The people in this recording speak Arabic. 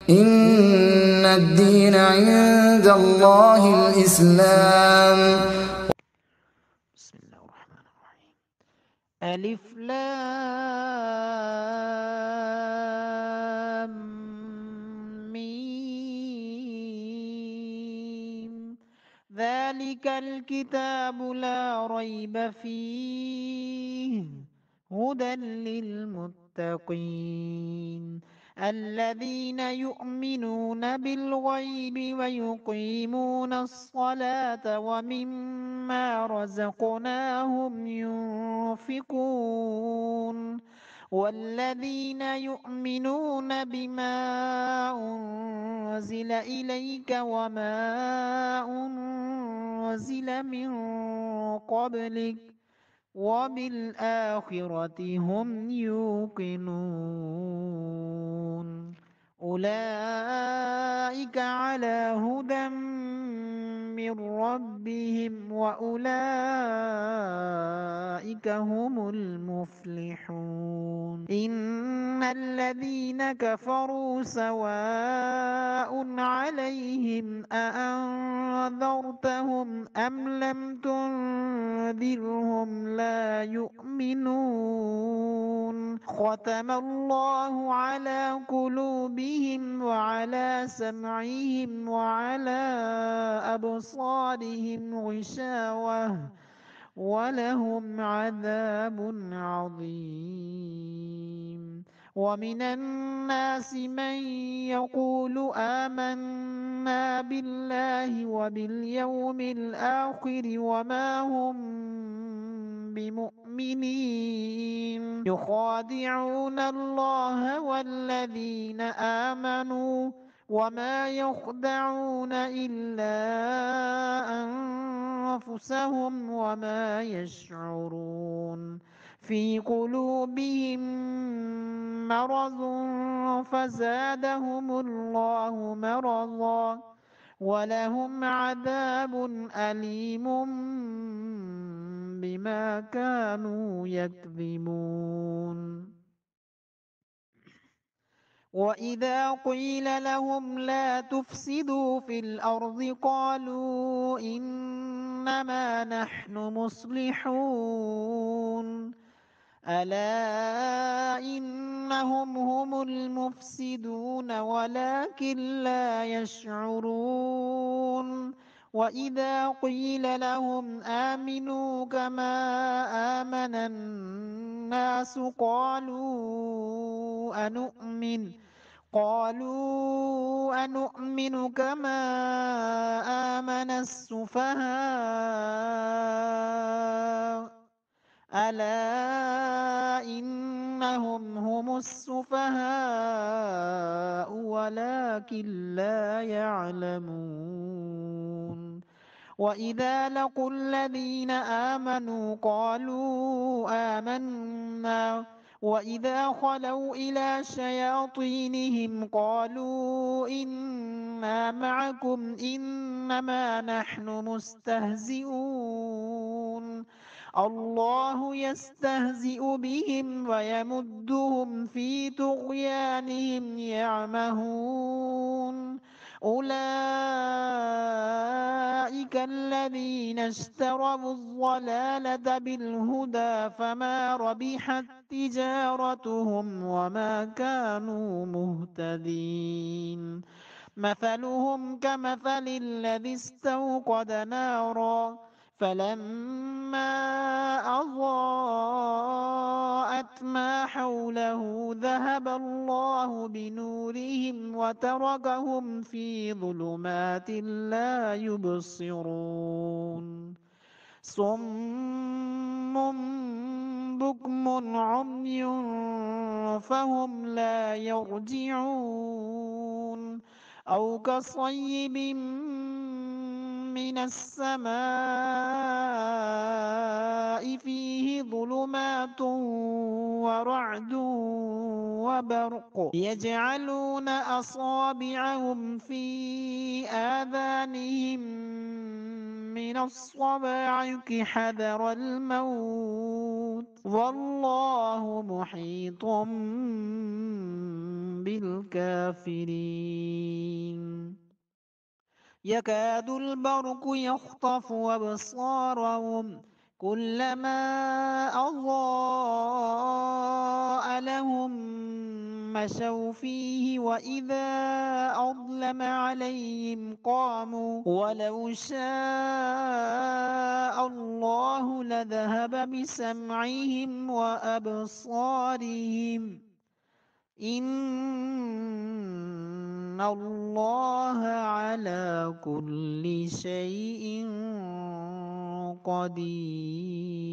إن الدين عند الله الإسلام. بسم الله الرحمن الرحيم. ألف لام ميم ذلك الكتاب لا ريب فيه هدى للمتقين الذين يؤمنون بالغيب ويقيمون الصلاة ومما رزقناهم ينفقون والذين يؤمنون بما أنزل إليك وما أنزل من قبلك وبالآخرة هم يوقنون أولئك على هدى من ربهم وأولئك هم المفلحون إن الذين كفروا سواء عليهم أأنذرتهم أم لم تنذرهم لا يؤمنون ختم الله على قلوبهم وعلى سمعهم وعلى أبصارهم غشاوة ولهم عذاب عظيم ومن الناس من يقول آمنا بالله وباليوم الآخر وما هم بمؤمنين يخادعون الله والذين آمنوا وما يخدعون إلا أنفسهم وما يشعرون في قلوبهم مرض فزادهم الله مرضا ولهم عذاب أليم بما كانوا يكذبون وإذا قيل لهم لا تفسدوا في الأرض قالوا إنما نحن مصلحون ألا إنهم هم المفسدون ولكن لا يشعرون وإذا قيل لهم آمنوا كما آمن الناس قالوا أنؤمن كما آمن السفهاء ألا إنهم هم السفهاء ولكن لا يعلمون وإذا لقوا الذين آمنوا قالوا آمنا وإذا خلوا إلى شياطينهم قالوا إنا معكم إنما نحن مستهزئون الله يستهزئ بهم ويمدهم في طغيانهم يعمهون أولئك الذين اشتروا الضلالة بالهدى فما ربحت تجارتهم وما كانوا مهتدين مثلهم كمثل الذي استوقد نارا فلما أضاءت ما حوله ذهب الله بنورهم وتركهم في ظلمات لا يبصرون صم بكم عمي فهم لا يرجعون أو كصيب من السماء فيه ظلمات ورعد وبرق يجعلون أصابعهم في آذانهم من الصواعق حذر الموت والله محيط بالكافرين يكاد البرق يخطف أبصارهم كلما أضاء لهم مشوا فيه وإذا أظلم عليهم قاموا ولو شاء الله لذهب بسمعهم وأبصارهم إن الله على كل شيء قدير